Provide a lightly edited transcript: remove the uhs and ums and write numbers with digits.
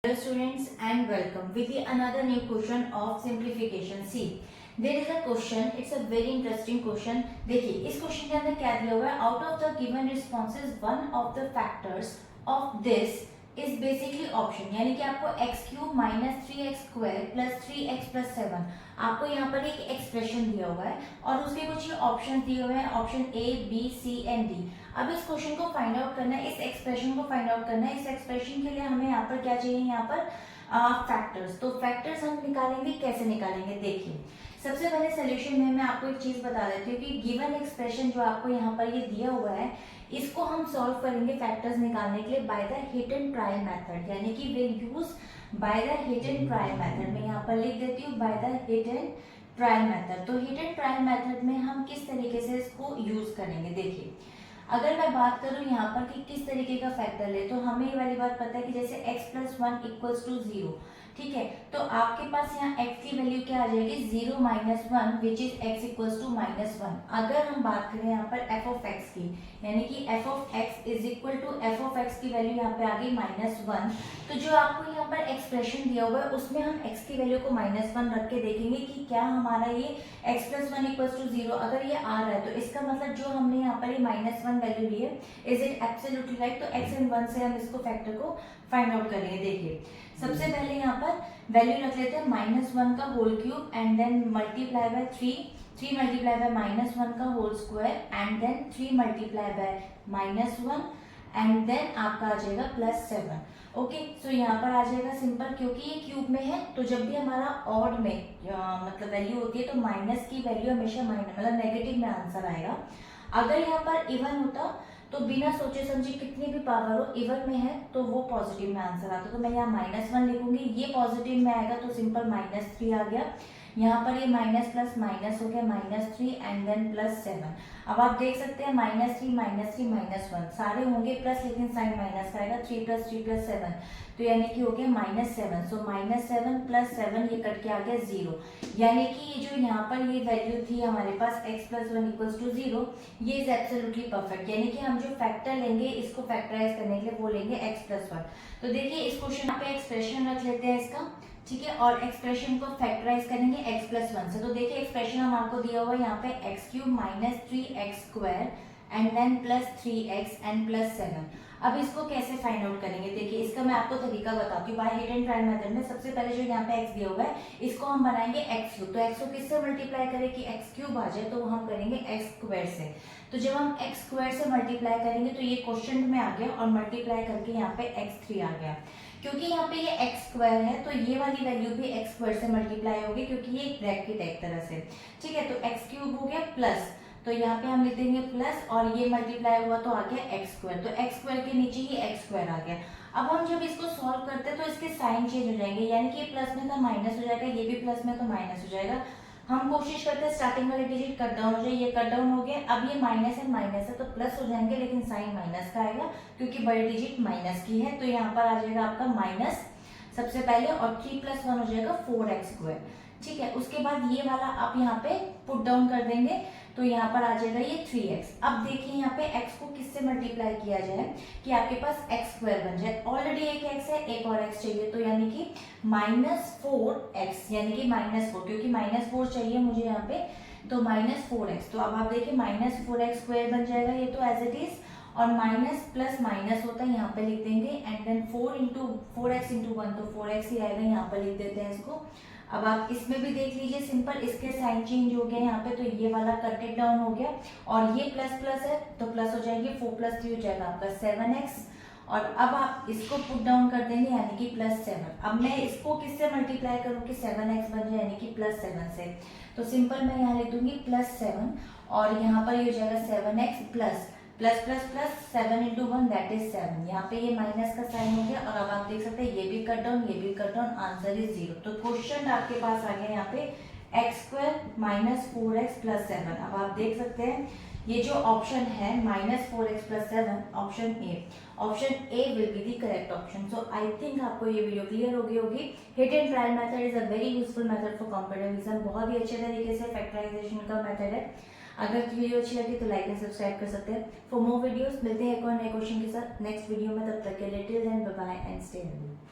Hello students and welcome with the another new question of simplification. See, there is a question. It's a very interesting question. देखिए इस question के अंदर क्या दिया हुआ है, out of the given responses one of the factors of this is basically option, यानी कि आपको x cube minus 3x square plus 3x plus 7 आपको यहाँ पर एक एक्सप्रेशन दिया हुआ है और उसके कुछ ऑप्शन दिए हुए हैं, option A B C and D. अब इस क्वेश्चन को फाइंड आउट करना है, इस एक्सप्रेशन को फाइंड आउट करना है। इस एक्सप्रेशन के लिए हमें यहाँ पर क्या चाहिए, यहाँ पर फैक्टर्स। तो फैक्टर्स हम निकालेंगे, कैसे निकालेंगे देखिए। सबसे पहले सोल्यूशन में मैं आपको एक चीज बता देती हूँ कि गिवन एक्सप्रेशन जो आपको यहाँ पर ये दिया हुआ है, इसको हम सॉल्व करेंगे फैक्टर्स निकालने के लिए by the hit and trial method, यानी कि will use by the hit and trial method. मैं यहाँ पर लिख देती हूँ by the hit and trial method. तो हिट एंड ट्रायल मेथड में हम किस तरीके से इसको यूज करेंगे देखिए। अगर मैं बात करूं यहाँ पर कि किस तरीके का फैक्टर ले, तो हमें ये वाली बात पता है कि जैसे x प्लस 1 इक्वल्स टू 0, ठीक है। तो आपके पास यहाँ x की वैल्यू क्या आ जाएगी, 0 minus 1 which is x equals to minus 1। अगर हम बात करें यहाँ पर f ऑफ x की, यानी कि f of x is equal to f of x की वैल्यू यहाँ पे आ गई -1। तो जो आपको यहाँ पर एक्सप्रेशन दिया हुआ है उसमें हम x की वैल्यू को -1 रख के देखेंगे कि क्या हमारा ये x प्लस 1 इक्वल्स टू 0 अगर ये आ रहा है तो इसका मतलब जो हमने यहाँ पर ये -1 वैल्यू ली है, इज इट एब्सोल्युटली राइट। तो x एंड 1 से हम इसको फैक्टर को फाइंड आउट करेंगे। देखिए सबसे पहले यहाँ पर वैल्यू रख लेते हैं -1 का whole cube and then multiply by 3 multiply by -1 का whole square and then 3 multiply by -1 and then आपका आ जाएगा +7। ओके, सो यहाँ पर आ जाएगा सिंपल, क्योंकि ये क्यूब में है तो जब भी हमारा ऑड में मतलब वैल्यू होती है तो माइनस की वैल्यू हमेशा मतलब नेगेटिव में आंसर आएगा। अगर यहाँ पर इवन होता तो बिना सोचे समझे कितनी भी पावर हो, इवन में है तो वो पॉजिटिव में आंसर आता। तो मैं यहाँ -1 लिखूंगी, ये पॉजिटिव में आएगा तो सिंपल -3 आ गया। यहाँ पर ये माइनस प्लस माइनस हो गया -3 एंड देन +7। अब आप देख सकते हैं -3 -1 सारे होंगे प्लस, लेकिन साइन माइनस का आएगा। 3 + 3 + 7 तो यानी कि हो गया -7। सो -7 + 7 ये कट के आ गया 0, यानी कि ये जो यहाँ पर ये वैल्यू थी हमारे पास x + 1 = 0, ये इज एब्सोल्युटली परफेक्ट। यानी कि हम जो फैक्टर लेंगे इसको फैक्टराइज करने के लिए वो लेंगे x + 1। तो देखिए इस क्वेश्चन पे एक्सप्रेशन रख लेते हैं इसका, ठीक है, और एक्सप्रेशन को फैक्टराइज करेंगे x + 1 से। तो देखिए एक्सप्रेशन हमारे दिया हुआ है यहाँ पे x³ - 3x square and then +3x and +7। अब इसको कैसे फाइंड आउट करेंगे देखिए, इसका मैं आपको तरीका बताती हूँ। By hit and trial method में सबसे पहले जो यहाँ पे x दिया हुआ है इसको हम बनाएंगे x³। तो x को किससे मल्टीप्लाई करें कि x³ आ जाए, तो हम करेंगे x² से। तो जब हम x² से मल्टीप्लाई करेंगे तो ये क्वेश्चन में आ गया और मल्टीप्लाई करके यहाँ पे x3 आ गया। क्योंकि यहाँ पे ये x² है तो ये वाली वैल्यू भी x² से मल्टीप्लाई होगी, क्योंकि ये एक ब्रैकेट है एक तरह से, ठीक है। तो x³ हो गया प्लस, तो यहाँ पे हम लिख देंगे प्लस और ये मल्टीप्लाई हुआ तो आ गया x²। तो x² के नीचे ही x² आ गया। अब हम जब इसको सॉल्व करते हैं तो इसके साइन चेंज हो जाएंगे, यानी कि ये प्लस में था माइनस हो जाएगा, ये भी प्लस में तो माइनस हो जाएगा। हम कोशिश करते हैं स्टार्टिंग वाले डिजिट कट डाउन हो जाए, ये कट डाउन हो गया। अब ये माइनस है तो प्लस हो जाएंगे, लेकिन साइन माइनस का आएगा क्योंकि बड़ी डिजिट माइनस की है। तो यहाँ पर आ जाएगा आपका माइनस सबसे पहले, और 3 + 1 हो जाएगा 4x², ठीक है। उसके बाद ये वाला आप यहाँ पे पुट डाउन कर देंगे तो यहाँ पर आ जाएगा ये 3x। अब देखिए यहाँ पे x को किससे मल्टीप्लाई किया जाए कि आपके पास x² बन जाए। ऑलरेडी एक x है, एक और x चाहिए, तो यानी कि -4x, यानी कि -4, क्योंकि -4 चाहिए मुझे यहाँ पे, तो -4x। तो अब आप देखिए -4x² बन जाएगा ये तो एज इट इज, और माइनस प्लस माइनस होता है यहाँ पे लिख देंगे एंड देन 4x × 1 तो 4x ही आएगा, यहाँ पर लिख देते हैं इसको। अब आप इसमें भी देख लीजिए सिंपल, इसके साइन चेंज हो गया यहाँ पे, तो ये वाला कटेड डाउन हो गया और ये प्लस प्लस है तो प्लस हो जाएंगे, 4 + 3 हो जाएगा आपका 7x। और अब आप इसको पुट डाउन कर देंगे यानी कि +7। अब मैं इसको किससे मल्टीप्लाई करूँ कि 7x बन जाए, यानी कि +7 से। तो सिंपल मैं यहाँ लिख दूंगी +7 और यहाँ पर ये हो जाएगा 7x प्लस 7 × 1 दैट इज 7। यहाँ पे ये माइनस का साइन हो गया और अब आप देख सकते हैं ये भी कट डाउन, ये भी कट डाउन, आंसर इज 0। तो क्वेश्चन आपके पास आ गया यहाँ पे x² - 4x + 7। अब आप देख सकते हैं ये जो ऑप्शन है -4x + 7, option A will be the correct option. So I think आपको ये वीडियो क्लियर हो गई होगी। Hit and trial method is a very useful method for competitive exam, बहुत ही अच्छे तरीके से फैक्टराइजेशन का मेथड है। अगर वीडियो अच्छी लगी तो लाइक एंड सब्सक्राइब कर सकते हैं। फॉर मोर वीडियोस मिलते हैं एक और नए क्वेश्चन के साथ नेक्स्ट वीडियो में, तब तक के लिए till then bye bye and stay healthy.